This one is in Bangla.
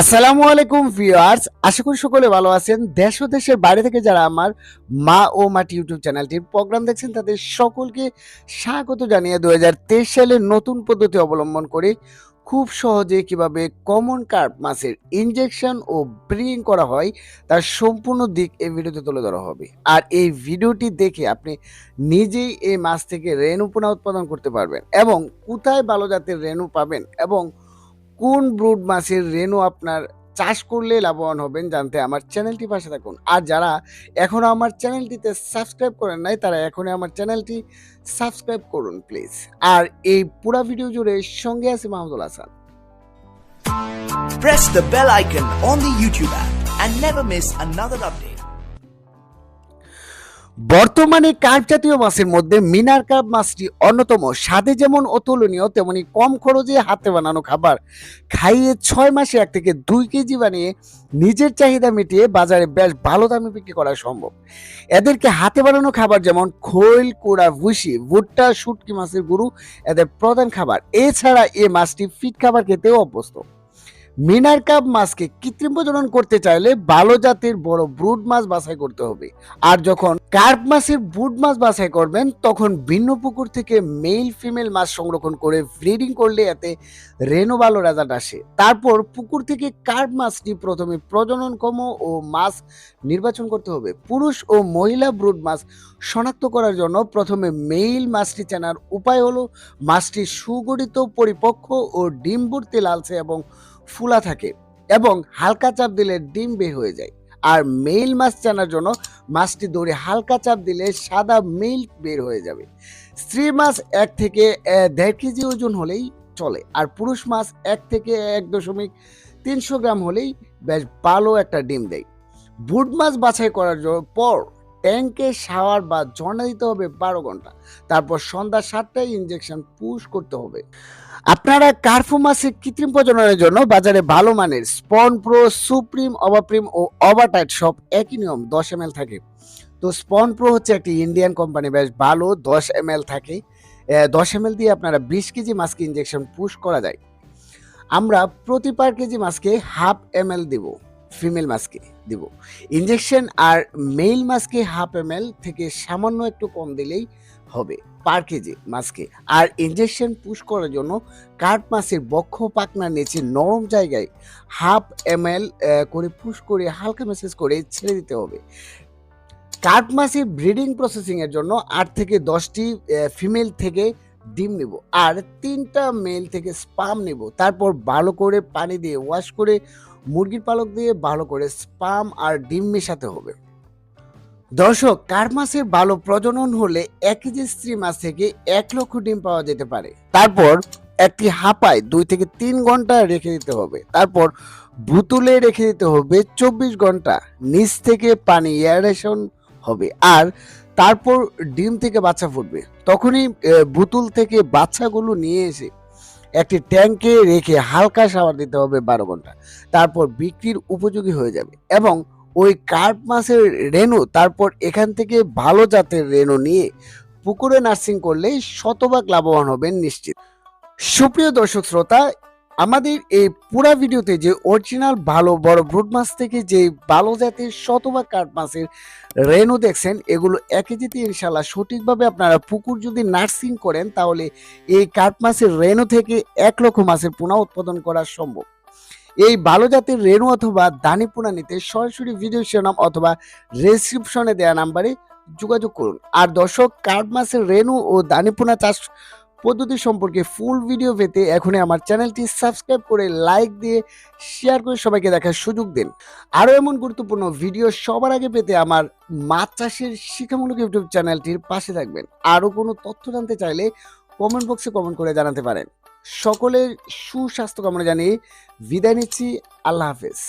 আসসালামু আলাইকুম ভিউয়ার্স, আশা করি সকলে ভালো আছেন। দেশ ও দেশের বাইরে থেকে যারা আমার মা ও মাটি ইউটিউব চ্যানেলটির প্রোগ্রাম দেখছেন তাদের সকলকে স্বাগত জানিয়ে 2023 সালের নতুন পদ্ধতি অবলম্বন করে খুব সহজে কিভাবে কমন কার্প মাছের ইনজেকশন ও ব্রিডিং করা হয় তার সম্পূর্ণ দিক এই ভিডিওতে তুলে ধরা হবে। আর এই ভিডিওটি দেখে আপনি নিজেই এই মাছ থেকে রেণু পোনা উৎপাদন করতে পারবেন এবং কোথায় ভালো জাতের রেণু পাবেন এবং কোন ব্রুড মাছের রেণু আপনার চাষ করলে লাভবান হবেন জানতে আমার চ্যানেলটি পাশে থাকুন। আর যারা এখনো আমার চ্যানেলটিতে সাবস্ক্রাইব করেন নাই তারা এখনই আমার চ্যানেলটি সাবস্ক্রাইব করুন প্লিজ। আর এই পুরো ভিডিও জুড়ে সঙ্গে আছে Mahmudul Hasan. Press the bell icon on the YouTube app and never miss another update. বর্তমানে কার্প জাতীয় মাছের মধ্যে মিনার কার্প মাছটি অন্যতম। স্বাদে যেমন অতুলনীয় তেমনি কম খরচে হাতে বানানো খাবার খাইয়ে 6 মাসে 1 থেকে 2 কেজি বানিয়ে নিজের চাহিদা মিটিয়ে বাজারে বেশ ভালো দামে বিক্রি করা সম্ভব। এদেরকে হাতে বানানো খাবার যেমন খৈল, কুড়া, ভুসি, ভুট্টা, শুটকি মাছের গুরু এদের প্রধান খাবার। এছাড়া এই মাছটি ফিট খাবার খেতেও অভ্যস্ত। মিনার কাপ মাছকে কৃত্রিম প্রজনন করতে চাইলে ভালো জাতের বড় ব্রুড মাছ বাছাই করতে হবে। আর যখন কার্প মাছের ব্রুড মাছ বাছাই করবেন তখন ভিন্ন পুকুর থেকে মেল ফিমেল মাছ সংরক্ষণ করে ব্রিডিং করলে এতে রেণু ভালো রেজাল্ট আসে। তারপর পুকুর থেকে কার্প মাছটি প্রথমে প্রজননক্ষম ও মাছ নির্বাচন করতে হবে। পুরুষ ও মহিলা ব্রুড মাছ শনাক্ত করার জন্য প্রথমে মেইল মাছটি চেনার উপায় হলো মাছটি সুগঠিত, পরিপক্ক ও ডিম ভর্তি লালচে এবং ফুলা থাকে এবং হালকা চাপ দিলে ডিম বের হয়ে যায়। আর মেইল মাছ চেনার জন্য মাছটি দৌড়ে হালকা চাপ দিলে সাদা মিল্ক বের হয়ে যাবে। স্ত্রী মাছ 1 থেকে 1.5 কেজি ওজন হলেই চলে। আর পুরুষ মাছ 1 থেকে 1.3 গ্রাম হলেই বেশ ভালো একটা ডিম দেয়। ব্রুড মাছ বাছাই করার পর ট্যাঙ্কে শাওয়ার বা ঝর্ণা দিতে হবে 12 ঘন্টা। তারপর সন্ধ্যা 7টায় ইনজেকশন পুশ করতে হবে। আপনারা কার্প মাছের কৃত্রিম প্রজননের জন্য বাজারে ভালো মানের স্পন প্রো, সুপ্রিম, অবাপ্রিম ও অবাটাইট সব একই নিয়ম 10 ml থাকে। তো স্পন প্রো হচ্ছে একটি ইন্ডিয়ান কোম্পানি, বেশ ভালো 10 ml থাকে। 10 ml দিয়ে আপনারা 20 কেজি মাছকে ইনজেকশন পুশ করা যায়। আমরা প্রতি পার কেজি মাছকে 1/2 ml দেব, ফিমেল মাছকে দেব ইনজেকশন। আর মেল মাছকে 1/2 ml থেকে সামান্য একটু কম দিলেই হবে পার কেজি মাছকে। আর ইনজেকশন পুশ করার জন্য কার্প মাছের বক্ষ পাকনার নিচে নরম জায়গায় 1/2 ml করে পুশ করে হালকা ম্যাসেজ করে ছেড়ে দিতে হবে। কার্প মাছের ব্রিডিং প্রসেসিং এর জন্য 8 থেকে 10টি ফিমেল থেকে ডিম নেব আর 3টা মেল থেকে স্পাম নেব। তারপর ভালো করে পানি দিয়ে ওয়াশ করে মুরগির পালক দিয়ে ভালো করে স্পাম আর ডিম মেশাতে হবে। দর্শক, কার্প মাছের ভালো প্রজনন হলে 1 কেজি স্ত্রী মাছ থেকে 1 লক্ষ ডিম পাওয়া যেতে পারে। তারপর একটি হাঁপায় 2 থেকে 3 ঘন্টা রেখে দিতে হবে। তারপর বোতলে রেখে দিতে হবে 24 ঘন্টা। নিচ থেকে পানি এয়ারেশন হবে আর তারপর ডিম থেকে বাচ্চা ফুটবে। তখনই বোতল থেকে বাচ্চাগুলো নিয়ে এসে একটি ট্যাঙ্কে রেখে হালকা শাওয়ার দিতে হবে 12 ঘন্টা। তারপর বিক্রির উপযোগী হয়ে যাবে এবং ওই কার্প মাছের রেণু তারপর এখান থেকে ভালো জাতের রেণু নিয়ে পুকুরে নার্সিং করলে শতভাগ লাভবান হবেন নিশ্চিত। সুপ্রিয় দর্শক শ্রোতা, আমাদের এই পুরা ভিডিওতে যে অরিজিনাল ভালো বড় ব্রুড মাছ থেকে যে ভালো জাতের শতভাগ কার্প মাছের রেণু দেখছেন, এগুলো 1 কেজিতে ইনশাল্লাহ সঠিকভাবে আপনারা পুকুর যদি নার্সিং করেন তাহলে এই কার্প মাছের রেণু থেকে 1 লক্ষ মাছের পোনা উৎপাদন করা সম্ভব। এই ভালো জাতের রেণু অথবা দানি পোনা নিতে সরাসরি ভিডিও শিরোনাম অথবা ডেসক্রিপশনে দেওয়া নাম্বারে যোগাযোগ করুন। আর দর্শক, কার্প মাছের রেণু ও দানি পোনা চাষ পদ্ধতি সম্পর্কে ফুল ভিডিও পেতে এখনই আমার চ্যানেলটি সাবস্ক্রাইব করে লাইক দিয়ে শেয়ার করে সবাইকে দেখার সুযোগ দিন। আরও এমন গুরুত্বপূর্ণ ভিডিও সবার আগে পেতে আমার মাছ চাষের শিক্ষামূলক ইউটিউব চ্যানেলটির পাশে থাকবেন। আরও কোনো তথ্য জানতে চাইলে কমেন্ট বক্সে কমেন্ট করে জানাতে পারেন। সকলের সুস্বাস্থ্য কামনা জানিয়ে বিদায় নিচ্ছি। আল্লাহ হাফেজ।